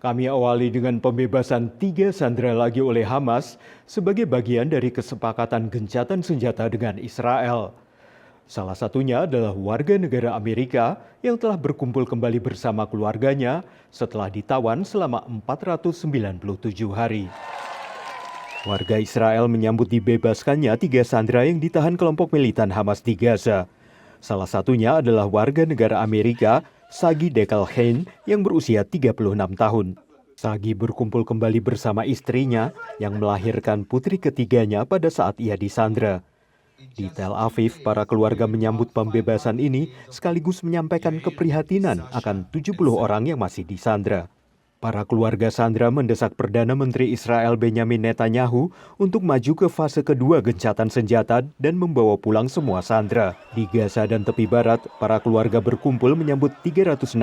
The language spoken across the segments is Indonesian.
Kami awali dengan pembebasan 3 sandera lagi oleh Hamas sebagai bagian dari kesepakatan gencatan senjata dengan Israel. Salah satunya adalah warga negara Amerika yang telah berkumpul kembali bersama keluarganya setelah ditawan selama 497 hari. Warga Israel menyambut dibebaskannya 3 sandera yang ditahan kelompok militan Hamas di Gaza. Salah satunya adalah warga negara Amerika, Sagi Dekalhein, yang berusia 36 tahun. Sagi berkumpul kembali bersama istrinya yang melahirkan putri ketiganya pada saat ia disandra. Di Tel Aviv, para keluarga menyambut pembebasan ini sekaligus menyampaikan keprihatinan akan 70 orang yang masih disandra. Para keluarga sandra mendesak Perdana Menteri Israel Benyamin Netanyahu untuk maju ke fase kedua gencatan senjata dan membawa pulang semua sandra. Di Gaza dan tepi barat, para keluarga berkumpul menyambut 369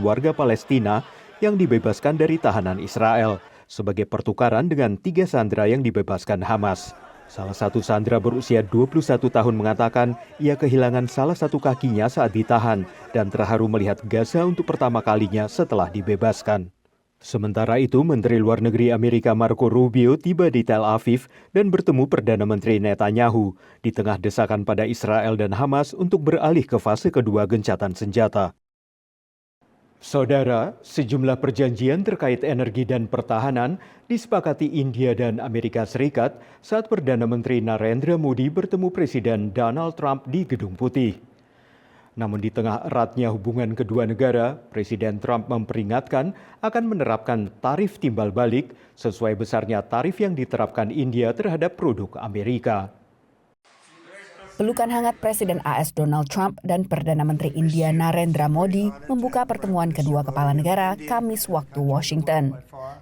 warga Palestina yang dibebaskan dari tahanan Israel sebagai pertukaran dengan 3 sandra yang dibebaskan Hamas. Salah satu sandra berusia 21 tahun mengatakan ia kehilangan salah satu kakinya saat ditahan dan terharu melihat Gaza untuk pertama kalinya setelah dibebaskan. Sementara itu, Menteri Luar Negeri Amerika Marco Rubio tiba di Tel Aviv dan bertemu Perdana Menteri Netanyahu di tengah desakan pada Israel dan Hamas untuk beralih ke fase kedua gencatan senjata. Saudara, sejumlah perjanjian terkait energi dan pertahanan disepakati India dan Amerika Serikat saat Perdana Menteri Narendra Modi bertemu Presiden Donald Trump di Gedung Putih. Namun di tengah eratnya hubungan kedua negara, Presiden Trump memperingatkan akan menerapkan tarif timbal balik sesuai besarnya tarif yang diterapkan India terhadap produk Amerika. Pelukan hangat Presiden AS Donald Trump dan Perdana Menteri India Narendra Modi membuka pertemuan kedua kepala negara Kamis waktu Washington.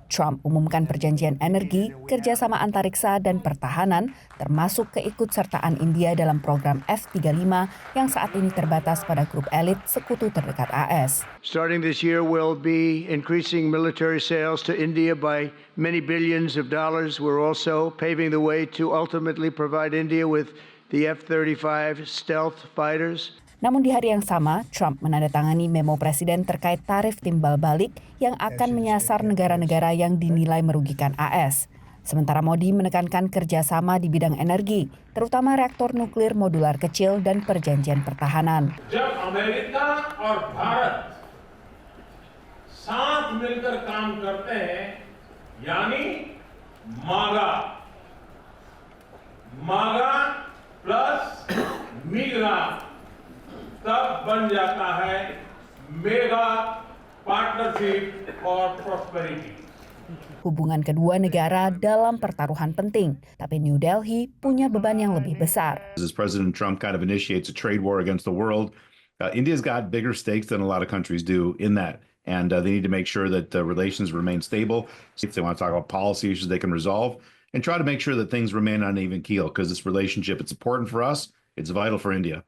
Trump umumkan perjanjian energi, kerjasama antariksa dan pertahanan, termasuk keikutsertaan India dalam program F-35 yang saat ini terbatas pada grup elit sekutu terdekat AS. Starting this year, we'll be increasing military sales to India by many billions of dollars. We're also paving the way to ultimately provide India with the F-35 stealth fighters. Namun di hari yang sama, Trump menandatangani memo presiden terkait tarif timbal balik yang akan menyasar negara-negara yang dinilai merugikan AS. Sementara Modi menekankan kerjasama di bidang energi, terutama reaktor nuklir modular kecil dan perjanjian pertahanan. जब अमेरिका और भारत साथ मिलकर काम करते हैं, यानी मागा प्लस मीगा तब बन जाता है mega partnership for prosperity. Hubungan kedua negara dalam pertaruhan penting, tapi New Delhi punya beban yang lebih besar. As President Trump kind of initiates a trade war against the world, India's got bigger stakes than a lot of countries do in that. And they need to make sure that relations remain stable. If they want to talk about policy issues they can resolve, and try to make sure that things remain on an even keel, because this relationship, it's important for us, it's vital for India.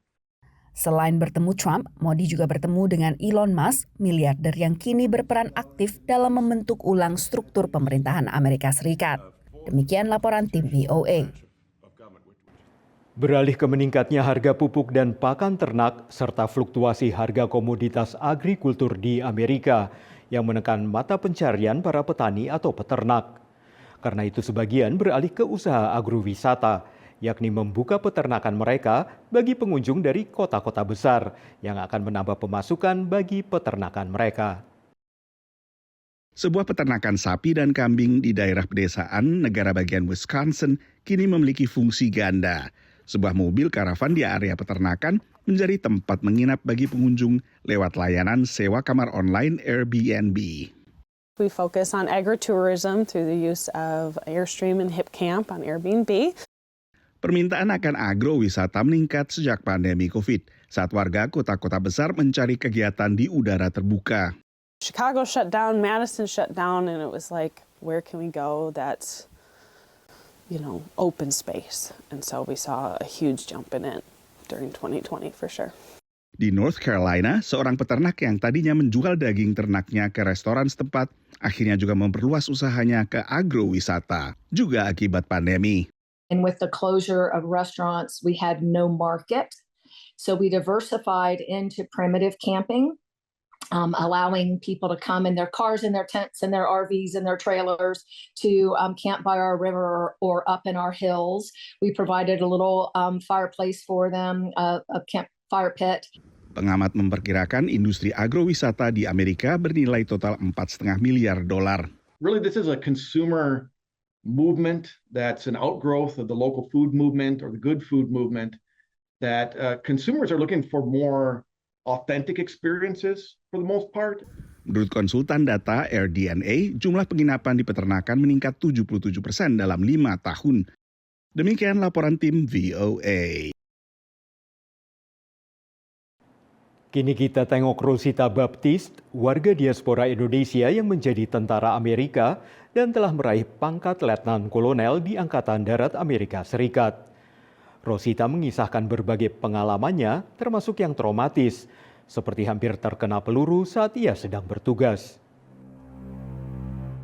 Selain bertemu Trump, Modi juga bertemu dengan Elon Musk, miliarder yang kini berperan aktif dalam membentuk ulang struktur pemerintahan Amerika Serikat. Demikian laporan tim VOA. Beralih ke meningkatnya harga pupuk dan pakan ternak serta fluktuasi harga komoditas agrikultur di Amerika yang menekan mata pencarian para petani atau peternak. Karena itu sebagian beralih ke usaha agrowisata, yakni membuka peternakan mereka bagi pengunjung dari kota-kota besar yang akan menambah pemasukan bagi peternakan mereka. Sebuah peternakan sapi dan kambing di daerah pedesaan negara bagian Wisconsin kini memiliki fungsi ganda. Sebuah mobil karavan di area peternakan menjadi tempat menginap bagi pengunjung lewat layanan sewa kamar online Airbnb. We focus on agritourism through the use of Airstream and HipCamp on Airbnb. Permintaan akan agrowisata meningkat sejak pandemi COVID, saat warga kota-kota besar mencari kegiatan di udara terbuka. Chicago shut down, Madison shut down, and it was like, where can we go that's, open space? And so we saw a huge jump in it during 2020 for sure. Di North Carolina, seorang peternak yang tadinya menjual daging ternaknya ke restoran setempat, akhirnya juga memperluas usahanya ke agrowisata, juga akibat pandemi. And with the closure of restaurants, we had no market. So we diversified into primitive camping. allowing people to come in their cars and their tents and their RVs and their trailers to camp by our river or up in our hills. We provided a little fireplace for them, a campfire pit. Pengamat memperkirakan industri agrowisata di Amerika bernilai total $4,5 miliar. Really, this is a consumer movement that's an outgrowth of the local food movement or the good food movement, that consumers are looking for more authentic experiences for the most part. Menurut konsultan data AirDNA, jumlah penginapan di peternakan meningkat 77% dalam 5 tahun. Demikian laporan tim VOA. Kini kita tengok Rosita Baptiste, warga diaspora Indonesia yang menjadi tentara Amerika dan telah meraih pangkat letnan kolonel di Angkatan Darat Amerika Serikat. Rosita mengisahkan berbagai pengalamannya, termasuk yang traumatis, seperti hampir terkena peluru saat ia sedang bertugas.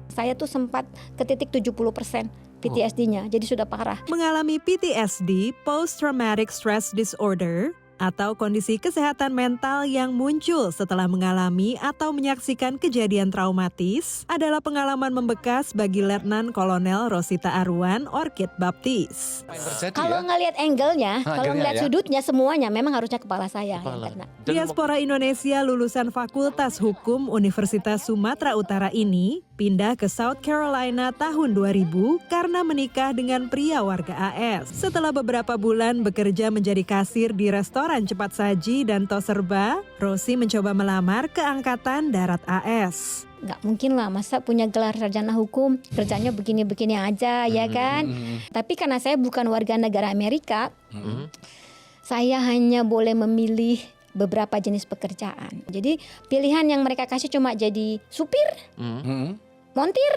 Saya tuh sempat ke titik 70% PTSD-nya, jadi sudah parah. Mengalami PTSD, Post Traumatic Stress Disorder, atau kondisi kesehatan mental yang muncul setelah mengalami atau menyaksikan kejadian traumatis adalah pengalaman membekas bagi Letnan Kolonel Rosita Arwan Orchid Baptiste. Kalau ngelihat angle-nya, kalau ngelihat sudutnya semuanya memang harusnya kepala saya yang kena. Diaspora Indonesia lulusan Fakultas Hukum Universitas Sumatera Utara ini pindah ke South Carolina tahun 2000 karena menikah dengan pria warga AS. Setelah beberapa bulan bekerja menjadi kasir di restoran cepat saji dan tos serba, Rosi mencoba melamar ke Angkatan Darat AS. Nggak mungkin lah, masa punya gelar sarjana hukum, kerjanya begini-begini aja, ya kan? Tapi karena saya bukan warga negara Amerika, saya hanya boleh memilih beberapa jenis pekerjaan. Jadi pilihan yang mereka kasih cuma jadi supir, montir,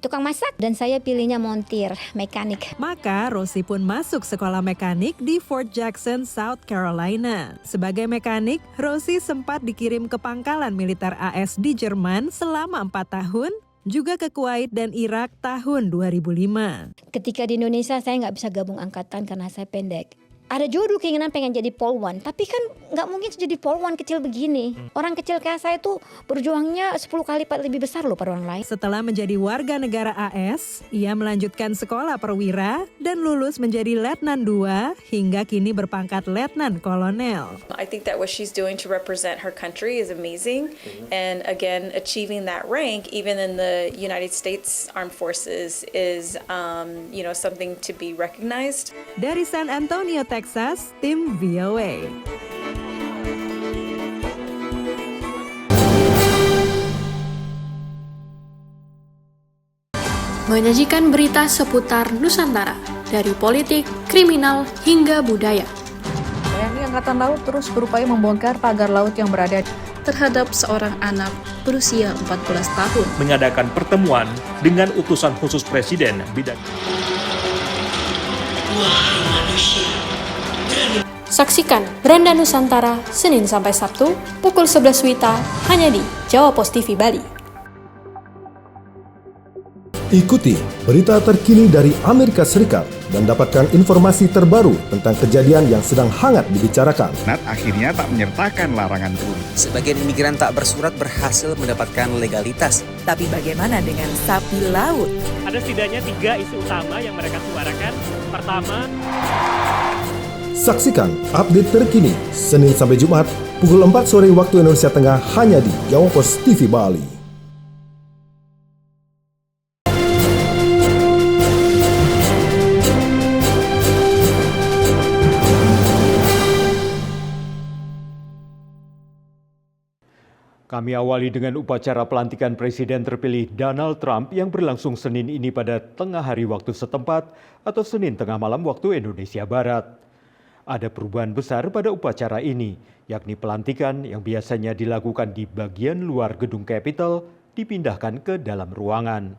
tukang masak, dan saya pilihnya montir, mekanik. Maka Rosi pun masuk sekolah mekanik di Fort Jackson, South Carolina. Sebagai mekanik, Rosi sempat dikirim ke pangkalan militer AS di Jerman selama 4 tahun, juga ke Kuwait dan Irak tahun 2005. Ketika di Indonesia saya nggak bisa gabung angkatan karena saya pendek. Ada jodoh keinginan pengen jadi polwan, tapi kan nggak mungkin jadi polwan kecil begini. Orang kecil kayak saya tuh berjuangnya 10 kali lipat lebih besar loh pada orang lain. Setelah menjadi warga negara AS, ia melanjutkan sekolah perwira dan lulus menjadi Letnan 2 hingga kini berpangkat Letnan Kolonel. I think that what she's doing to represent her country is amazing, and again, achieving that rank even in the United States Armed Forces is, something to be recognized. Dari San Antonio, Texas, tim VOA. Menyajikan berita seputar Nusantara, dari politik, kriminal, hingga budaya. TNI Angkatan Laut terus berupaya membongkar pagar laut yang berada terhadap seorang anak berusia 14 tahun. Mengadakan pertemuan dengan utusan khusus Presiden bidang. Wahai manusia. Saksikan Beranda Nusantara Senin sampai Sabtu pukul 11 WITA hanya di Jawa Pos TV Bali. Ikuti berita terkini dari Amerika Serikat dan dapatkan informasi terbaru tentang kejadian yang sedang hangat dibicarakan. Nat akhirnya tak menyertakan larangan turun. Sebagian imigran tak bersurat berhasil mendapatkan legalitas. Tapi bagaimana dengan sapi laut? Ada setidaknya 3 isu utama yang mereka suarakan. Pertama, saksikan update terkini Senin sampai Jumat pukul 4 sore waktu Indonesia Tengah hanya di Jawa Pos TV Bali. Kami awali dengan upacara pelantikan Presiden terpilih Donald Trump yang berlangsung Senin ini pada tengah hari waktu setempat atau Senin tengah malam waktu Indonesia Barat. Ada perubahan besar pada upacara ini, yakni pelantikan yang biasanya dilakukan di bagian luar gedung Capitol dipindahkan ke dalam ruangan.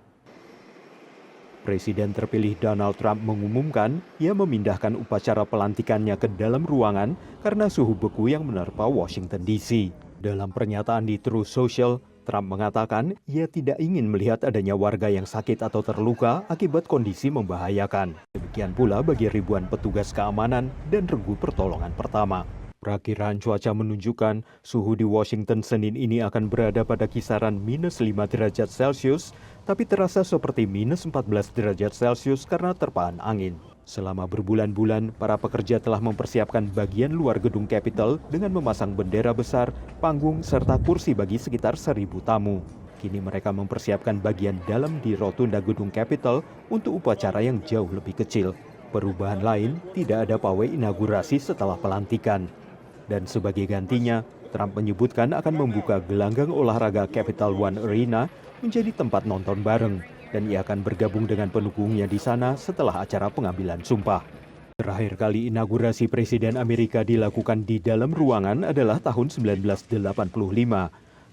Presiden terpilih Donald Trump mengumumkan ia memindahkan upacara pelantikannya ke dalam ruangan karena suhu beku yang menerpa Washington DC. Dalam pernyataan di Truth Social, Trump mengatakan ia tidak ingin melihat adanya warga yang sakit atau terluka akibat kondisi membahayakan. Demikian pula bagi ribuan petugas keamanan dan regu pertolongan pertama. Perakiraan cuaca menunjukkan suhu di Washington Senin ini akan berada pada kisaran minus 5 derajat Celcius, tapi terasa seperti minus 14 derajat Celcius karena terpaan angin. Selama berbulan-bulan, para pekerja telah mempersiapkan bagian luar gedung Capitol dengan memasang bendera besar, panggung, serta kursi bagi sekitar 1.000 tamu. Kini mereka mempersiapkan bagian dalam di rotunda gedung Capitol untuk upacara yang jauh lebih kecil. Perubahan lain, tidak ada pawai inaugurasi setelah pelantikan. Dan sebagai gantinya, Trump menyebutkan akan membuka gelanggang olahraga Capital One Arena menjadi tempat nonton bareng, dan ia akan bergabung dengan pendukungnya di sana setelah acara pengambilan sumpah. Terakhir kali inaugurasi Presiden Amerika dilakukan di dalam ruangan adalah tahun 1985,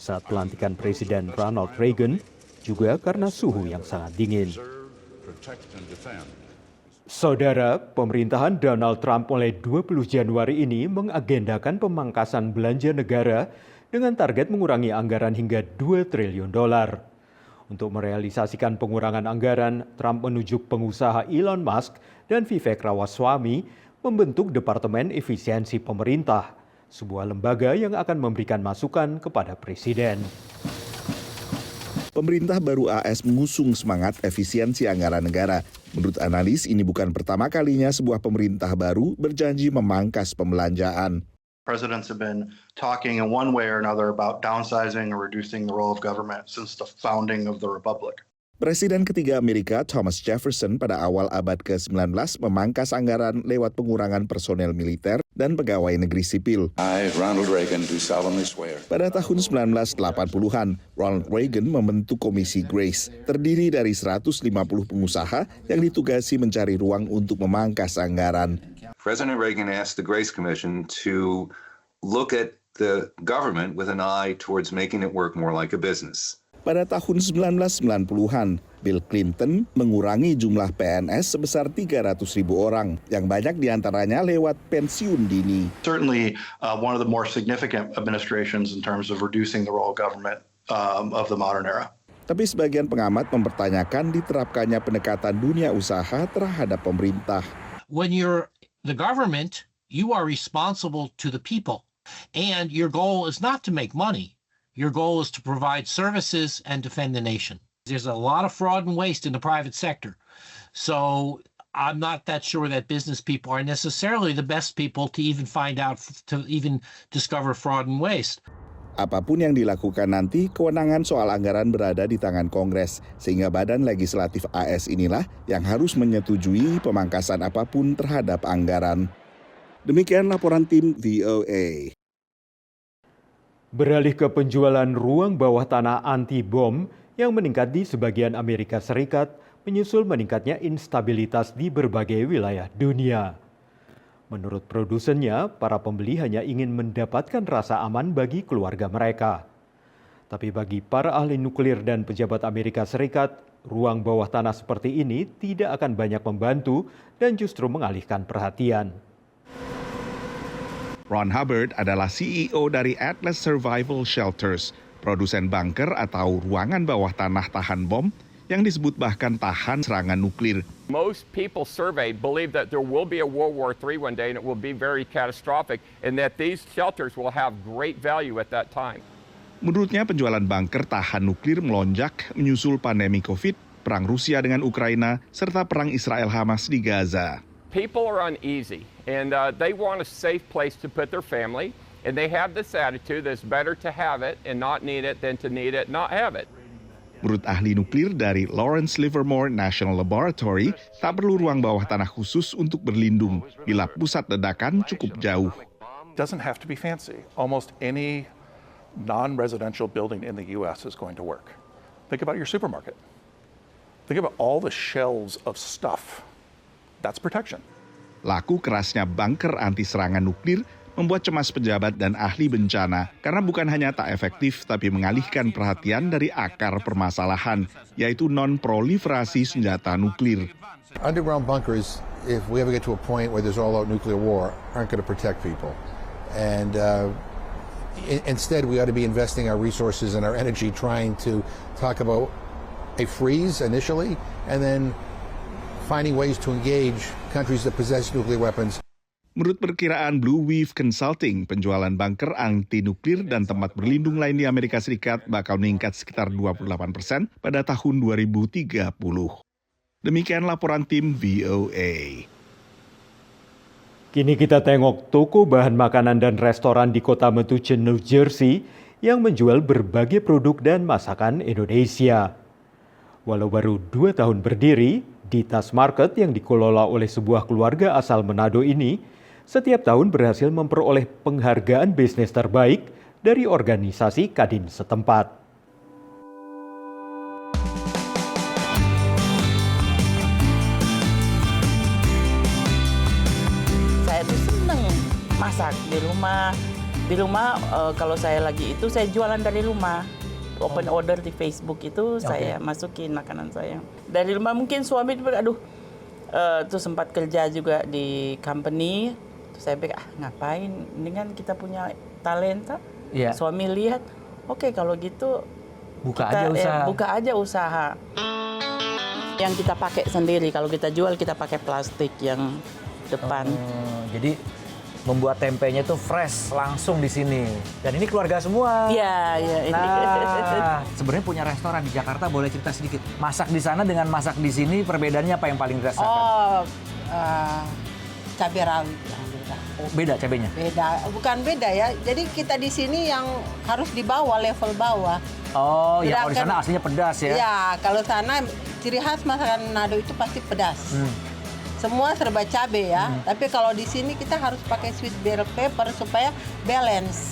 saat pelantikan Presiden Ronald Reagan, juga karena suhu yang sangat dingin. Saudara, pemerintahan Donald Trump mulai 20 Januari ini mengagendakan pemangkasan belanja negara dengan target mengurangi anggaran hingga $2 triliun. Untuk merealisasikan pengurangan anggaran, Trump menunjuk pengusaha Elon Musk dan Vivek Ramaswamy membentuk Departemen Efisiensi Pemerintah, sebuah lembaga yang akan memberikan masukan kepada Presiden. Pemerintah baru AS mengusung semangat efisiensi anggaran negara. Menurut analis, ini bukan pertama kalinya sebuah pemerintah baru berjanji memangkas pembelanjaan. Presidents have been talking in one way or another about downsizing or reducing the role of government since the founding of the republic. Presiden ketiga Amerika, Thomas Jefferson, pada awal abad ke-19 memangkas anggaran lewat pengurangan personel militer dan pegawai negeri sipil. I, Ronald Reagan, do solemnly swear. Pada tahun 1980-an, Ronald Reagan membentuk Komisi Grace, terdiri dari 150 pengusaha yang ditugasi mencari ruang untuk memangkas anggaran. President Reagan asked the Grace Commission to look at the government with an eye towards making it work more like a business. Pada tahun 1990-an, Bill Clinton mengurangi jumlah PNS sebesar 300.000 orang, yang banyak diantaranya lewat pensiun dini. Certainly one of the more significant administrations in terms of reducing the role of government of the modern era. Tapi sebagian pengamat mempertanyakan diterapkannya pendekatan dunia usaha terhadap pemerintah. When you're the government, you are responsible to the people, and your goal is not to make money. Your goal is to provide services and defend the nation. There's a lot of fraud and waste in the private sector. So I'm not that sure that business people are necessarily the best people to even find out, to even discover fraud and waste. Apapun yang dilakukan nanti, kewenangan soal anggaran berada di tangan Kongres, sehingga Badan Legislatif AS inilah yang harus menyetujui pemangkasan apapun terhadap anggaran. Demikian laporan tim VOA. Beralih ke penjualan ruang bawah tanah anti-bom yang meningkat di sebagian Amerika Serikat, menyusul meningkatnya instabilitas di berbagai wilayah dunia. Menurut produsennya, para pembeli hanya ingin mendapatkan rasa aman bagi keluarga mereka. Tapi bagi para ahli nuklir dan pejabat Amerika Serikat, ruang bawah tanah seperti ini tidak akan banyak membantu dan justru mengalihkan perhatian. Ron Hubbard adalah CEO dari Atlas Survival Shelters, produsen bunker atau ruangan bawah tanah tahan bom yang disebut bahkan tahan serangan nuklir. Most people surveyed believe that there will be a World War III one day and it will be very catastrophic and that these shelters will have great value at that time. Menurutnya penjualan bunker tahan nuklir melonjak menyusul pandemi COVID, perang Rusia dengan Ukraina, serta perang Israel-Hamas di Gaza. People are uneasy and they want a safe place to put their family and they have this attitude that it's better to have it and not need it than to need it and not have it. Menurut ahli nuklir dari Lawrence Livermore National Laboratory, tak perlu ruang bawah tanah khusus untuk berlindung bila pusat ledakan cukup jauh. Doesn't have to be fancy. Almost any non-residential building in the U.S. is going to work. Think about your supermarket. Think about all the shelves of stuff. That's protection. Laku kerasnya bunker anti serangan nuklir membuat cemas pejabat dan ahli bencana karena bukan hanya tak efektif tapi mengalihkan perhatian dari akar permasalahan, yaitu non-proliferasi senjata nuklir. Underground bunkers, if we ever get to a point where there's all-out nuclear war, aren't going to protect people. And instead, we ought to be investing our resources and our energy trying to talk about a freeze initially, and then finding ways to engage countries that possess nuclear weapons. Menurut perkiraan Blue Wave Consulting, penjualan bunker anti nuklir dan tempat berlindung lain di Amerika Serikat bakal meningkat sekitar 28% pada tahun 2030. Demikian laporan tim VOA. Kini kita tengok toko bahan makanan dan restoran di kota Metuchen, New Jersey yang menjual berbagai produk dan masakan Indonesia. Walau baru 2 tahun berdiri, Ditas Market yang dikelola oleh sebuah keluarga asal Manado ini setiap tahun berhasil memperoleh penghargaan bisnis terbaik dari organisasi Kadin setempat. Saya tuh seneng masak di rumah. Di rumah kalau saya lagi itu saya jualan dari rumah. Open order di Facebook itu saya masukin makanan saya. Dari rumah mungkin suami tuh sempat kerja juga di company. Saya pikir, ngapain, dengan kita punya talenta, suami lihat, oke, kalau gitu buka aja usaha. Yang kita pakai sendiri, kalau kita jual kita pakai plastik yang depan. Jadi membuat tempenya tuh fresh langsung di sini. Dan ini keluarga semua. Iya. Nah, sebenarnya punya restoran di Jakarta, boleh cerita sedikit. Masak di sana dengan masak di sini, perbedaannya apa yang paling dirasakan? Cabai rawit. Oh, beda cabenya? Beda, bukan beda ya. Jadi kita di sini yang harus di bawah, level bawah. Oh, ya kalau di sana aslinya pedas ya? Ya, kalau sana ciri khas masakan Manado itu pasti pedas. Semua serba cabai ya. Tapi kalau di sini kita harus pakai sweet bell pepper supaya balance.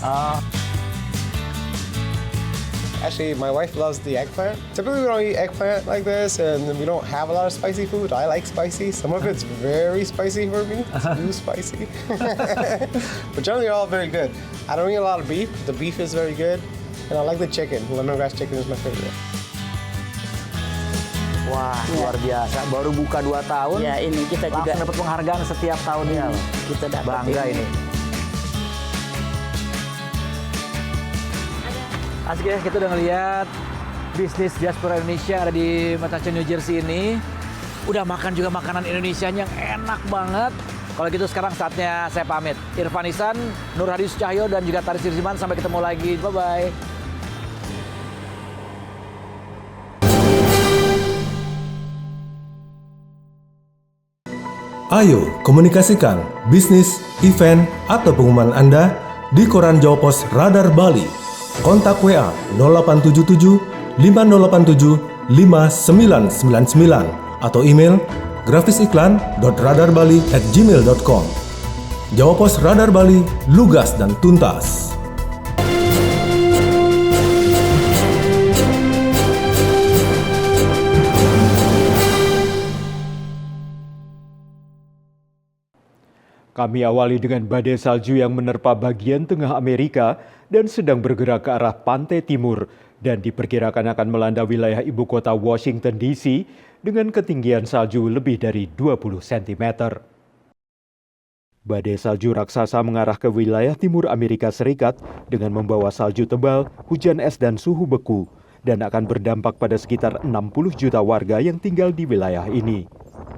Actually, my wife loves the eggplant. Typically, we don't eat eggplant like this, and we don't have a lot of spicy food. I like spicy. Some of it's very spicy for me. It's too spicy. But generally, they're all very good. I don't eat a lot of beef. The beef is very good. And I like the chicken. Lemongrass chicken is my favorite. Wah, luar biasa. Baru buka 2 tahun. Ya, ini kita langsung juga dapat penghargaan setiap tahunnya. Kita dapat bangga ini. Asik ya, kita udah ngeliat bisnis diaspora Indonesia ada di Metuchen, New Jersey ini. Udah makan juga makanan Indonesianya yang enak banget. Kalau gitu sekarang saatnya saya pamit. Irfan Isan, Nur Hadi Sucahyo, dan juga Taris Sirjiman. Sampai ketemu lagi. Bye-bye. Ayo komunikasikan bisnis, event, atau pengumuman Anda di koran Jawa Pos Radar Bali. Kontak WA 0877 5087 5999 atau email grafisiklan.radarbali@gmail.com. Jawa Pos Radar Bali, lugas dan tuntas. Kami awali dengan badai salju yang menerpa bagian tengah Amerika dan sedang bergerak ke arah pantai timur dan diperkirakan akan melanda wilayah ibu kota Washington DC dengan ketinggian salju lebih dari 20 cm. Badai salju raksasa mengarah ke wilayah timur Amerika Serikat dengan membawa salju tebal, hujan es dan suhu beku dan akan berdampak pada sekitar 60 juta warga yang tinggal di wilayah ini.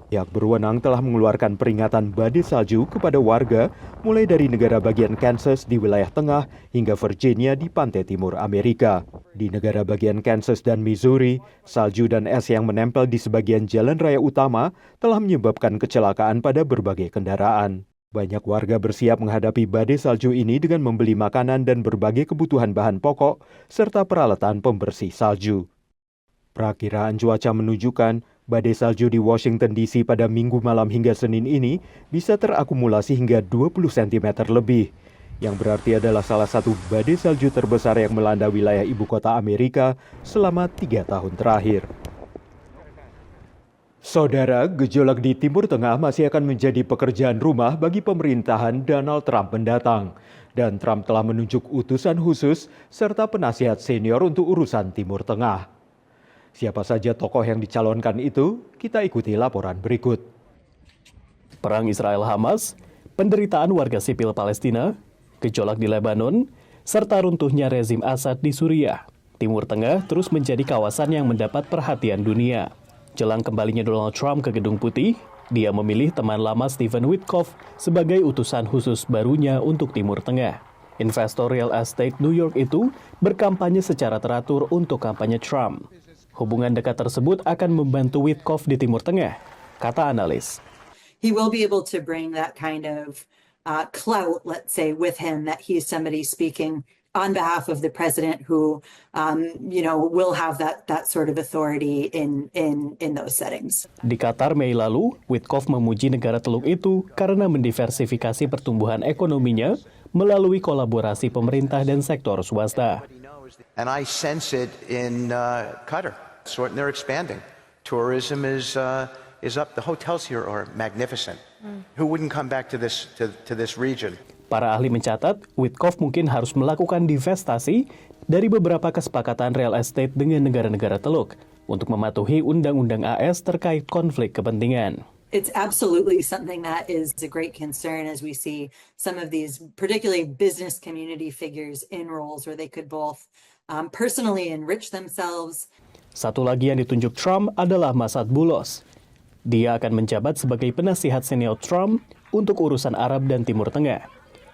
Pihak berwenang telah mengeluarkan peringatan badai salju kepada warga mulai dari negara bagian Kansas di wilayah tengah hingga Virginia di pantai timur Amerika. Di negara bagian Kansas dan Missouri, salju dan es yang menempel di sebagian jalan raya utama telah menyebabkan kecelakaan pada berbagai kendaraan. Banyak warga bersiap menghadapi badai salju ini dengan membeli makanan dan berbagai kebutuhan bahan pokok serta peralatan pembersih salju. Perakiraan cuaca menunjukkan badai salju di Washington DC pada Minggu malam hingga Senin ini bisa terakumulasi hingga 20 cm lebih, yang berarti adalah salah satu badai salju terbesar yang melanda wilayah ibu kota Amerika selama 3 tahun terakhir. Saudara, gejolak di Timur Tengah masih akan menjadi pekerjaan rumah bagi pemerintahan Donald Trump mendatang, dan Trump telah menunjuk utusan khusus serta penasihat senior untuk urusan Timur Tengah. Siapa saja tokoh yang dicalonkan itu? Kita ikuti laporan berikut. Perang Israel-Hamas, penderitaan warga sipil Palestina, gejolak di Lebanon, serta runtuhnya rezim Assad di Suriah. Timur Tengah terus menjadi kawasan yang mendapat perhatian dunia. Jelang kembalinya Donald Trump ke Gedung Putih, Dia memilih teman lama Stephen Witkoff sebagai utusan khusus barunya untuk Timur Tengah. Investor real estate New York itu berkampanye secara teratur untuk kampanye Trump. Hubungan dekat tersebut akan membantu Witkoff di Timur Tengah, kata analis. He will be able to bring that kind of clout, let's say, with him, that he's somebody speaking on behalf of the president who, will have that sort of authority in those settings. Di Qatar Mei lalu, Witkoff memuji negara Teluk itu karena mendiversifikasi pertumbuhan ekonominya melalui kolaborasi pemerintah dan sektor swasta. And I sense it in Qatar. They're expanding. Tourism is up. The hotels here are magnificent. Who wouldn't come back to this region? Para ahli mencatat, Witkoff mungkin harus melakukan divestasi dari beberapa kesepakatan real estate dengan negara-negara Teluk untuk mematuhi undang-undang AS terkait konflik kepentingan. It's absolutely something that is a great concern as we see some of these particularly business community figures in roles where they could both personally enrich themselves. Satu lagi yang ditunjuk Trump adalah Masad Bulos. Dia akan menjabat sebagai penasihat senior Trump untuk urusan Arab dan Timur Tengah.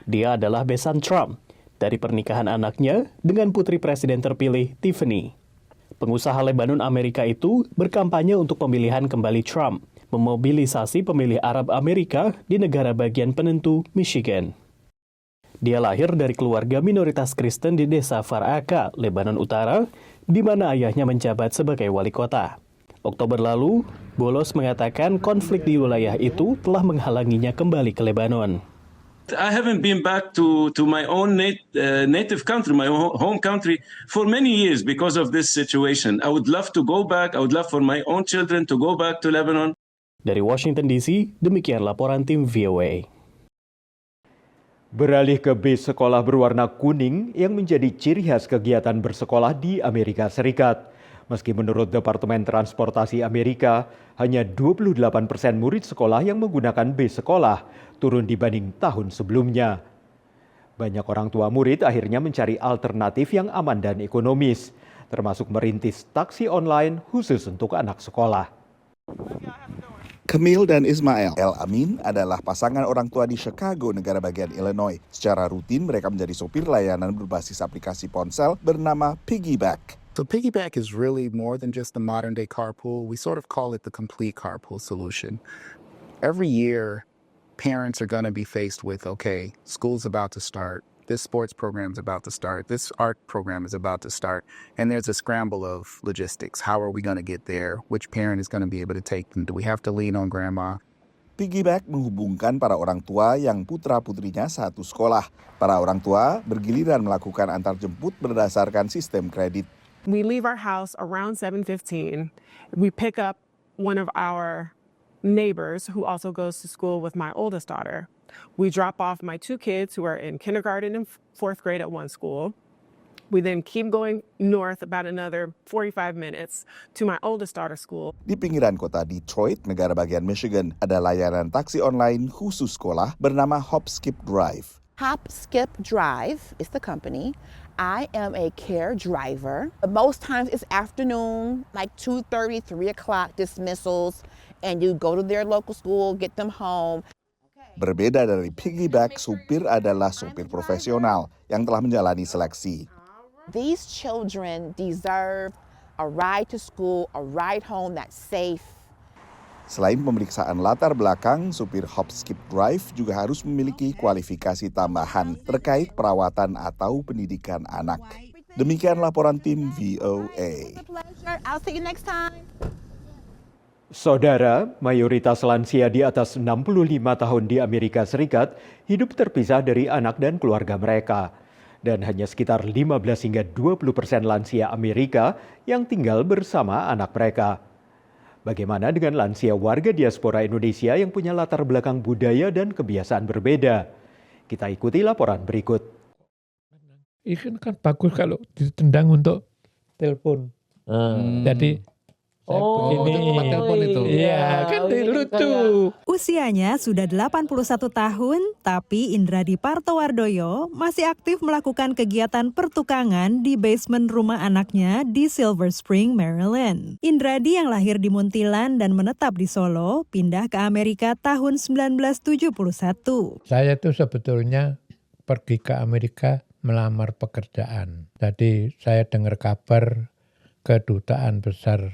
Dia adalah besan Trump dari pernikahan anaknya dengan putri presiden terpilih Tiffany. Pengusaha Lebanon Amerika itu berkampanye untuk pemilihan kembali Trump, memobilisasi pemilih Arab Amerika di negara bagian penentu Michigan. Dia lahir dari keluarga minoritas Kristen di desa Faraka, Lebanon Utara, di mana ayahnya menjabat sebagai wali kota. Oktober lalu, Bolos mengatakan konflik di wilayah itu telah menghalanginya kembali ke Lebanon. I haven't been back to my own native country, my home country, for many years because of this situation. I would love to go back. I would love for my own children to go back to Lebanon. Dari Washington DC, demikian laporan tim VOA. Beralih ke bis sekolah berwarna kuning yang menjadi ciri khas kegiatan bersekolah di Amerika Serikat. Meski menurut Departemen Transportasi Amerika, hanya 28% murid sekolah yang menggunakan bis sekolah, turun dibanding tahun sebelumnya. Banyak orang tua murid akhirnya mencari alternatif yang aman dan ekonomis, termasuk merintis taksi online khusus untuk anak sekolah. Camille dan Ismail El Amin adalah pasangan orang tua di Chicago, negara bagian Illinois. Secara rutin mereka menjadi sopir layanan berbasis aplikasi ponsel bernama Piggyback. So Piggyback is really more than just the modern day carpool. We sort of call it the complete carpool solution. Every year, parents are going to be faced with, okay, school's about to start. This sports program is about to start. This art program is about to start. And there's a scramble of logistics. How are we going to get there? Which parent is going to be able to take them? Do we have to lean on grandma? Piggyback menghubungkan para orang tua yang putra-putrinya satu sekolah. Para orang tua bergiliran melakukan antarjemput berdasarkan sistem kredit. We leave our house around 7:15. We pick up one of our neighbors who also goes to school with my oldest daughter. We drop off my two kids who are in kindergarten and fourth grade at one school. We then keep going north about another 45 minutes to my oldest daughter's school. Di pinggiran kota Detroit, negara bagian Michigan, ada layanan taksi online khusus sekolah bernama Hop Skip Drive. Hop Skip Drive is the company. I am a care driver. Most times it's afternoon, like 2:30, 3 o'clock dismissals, and you go to their local school, get them home. Berbeda dari Piggyback, supir adalah supir profesional yang telah menjalani seleksi. These children deserve a ride to school, a ride home that's safe. Selain pemeriksaan latar belakang, supir Hop Skip Drive juga harus memiliki kualifikasi tambahan terkait perawatan atau pendidikan anak. Demikian laporan tim VOA. I'll see you next time. Saudara, mayoritas lansia di atas 65 tahun di Amerika Serikat hidup terpisah dari anak dan keluarga mereka. Dan hanya sekitar 15 hingga 20% lansia Amerika yang tinggal bersama anak mereka. Bagaimana dengan lansia warga diaspora Indonesia yang punya latar belakang budaya dan kebiasaan berbeda? Kita ikuti laporan berikut. Ini kan bagus kalau ditendang untuk telepon. Jadi tempat telepon itu. Iya, kan lucu. Usianya sudah 81 tahun, tapi Indradi Partowardoyo masih aktif melakukan kegiatan pertukangan di basement rumah anaknya di Silver Spring, Maryland. Indradi yang lahir di Muntilan dan menetap di Solo, pindah ke Amerika tahun 1971. Saya tuh sebetulnya pergi ke Amerika melamar pekerjaan. Jadi saya dengar kabar kedutaan besar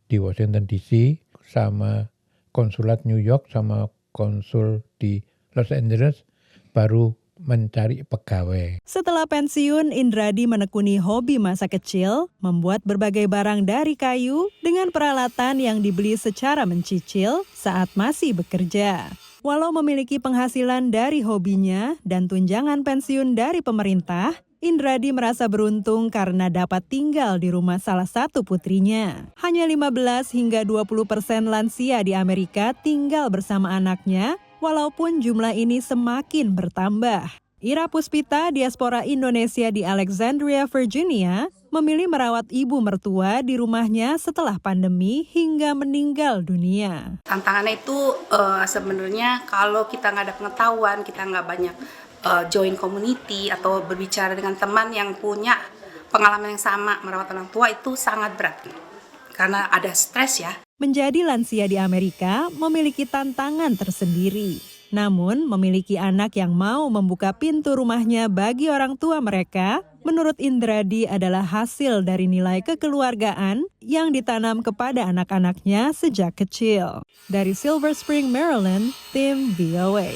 di Washington DC sama konsulat New York sama konsul di Los Angeles baru mencari pegawai. Setelah pensiun, Indradi menekuni hobi masa kecil, membuat berbagai barang dari kayu dengan peralatan yang dibeli secara mencicil saat masih bekerja. Walau memiliki penghasilan dari hobinya dan tunjangan pensiun dari pemerintah, Indradi merasa beruntung karena dapat tinggal di rumah salah satu putrinya. Hanya 15 hingga 20% lansia di Amerika tinggal bersama anaknya, walaupun jumlah ini semakin bertambah. Ira Puspita, diaspora Indonesia di Alexandria, Virginia, memilih merawat ibu mertua di rumahnya setelah pandemi hingga meninggal dunia. Tantangannya itu sebenarnya kalau kita nggak ada pengetahuan, kita nggak banyak join community atau berbicara dengan teman yang punya pengalaman yang sama merawat orang tua, itu sangat berat karena ada stres ya. Menjadi lansia di Amerika memiliki tantangan tersendiri. Namun memiliki anak yang mau membuka pintu rumahnya bagi orang tua mereka, menurut Indradi adalah hasil dari nilai kekeluargaan yang ditanam kepada anak-anaknya sejak kecil. Dari Silver Spring, Maryland, tim VOA.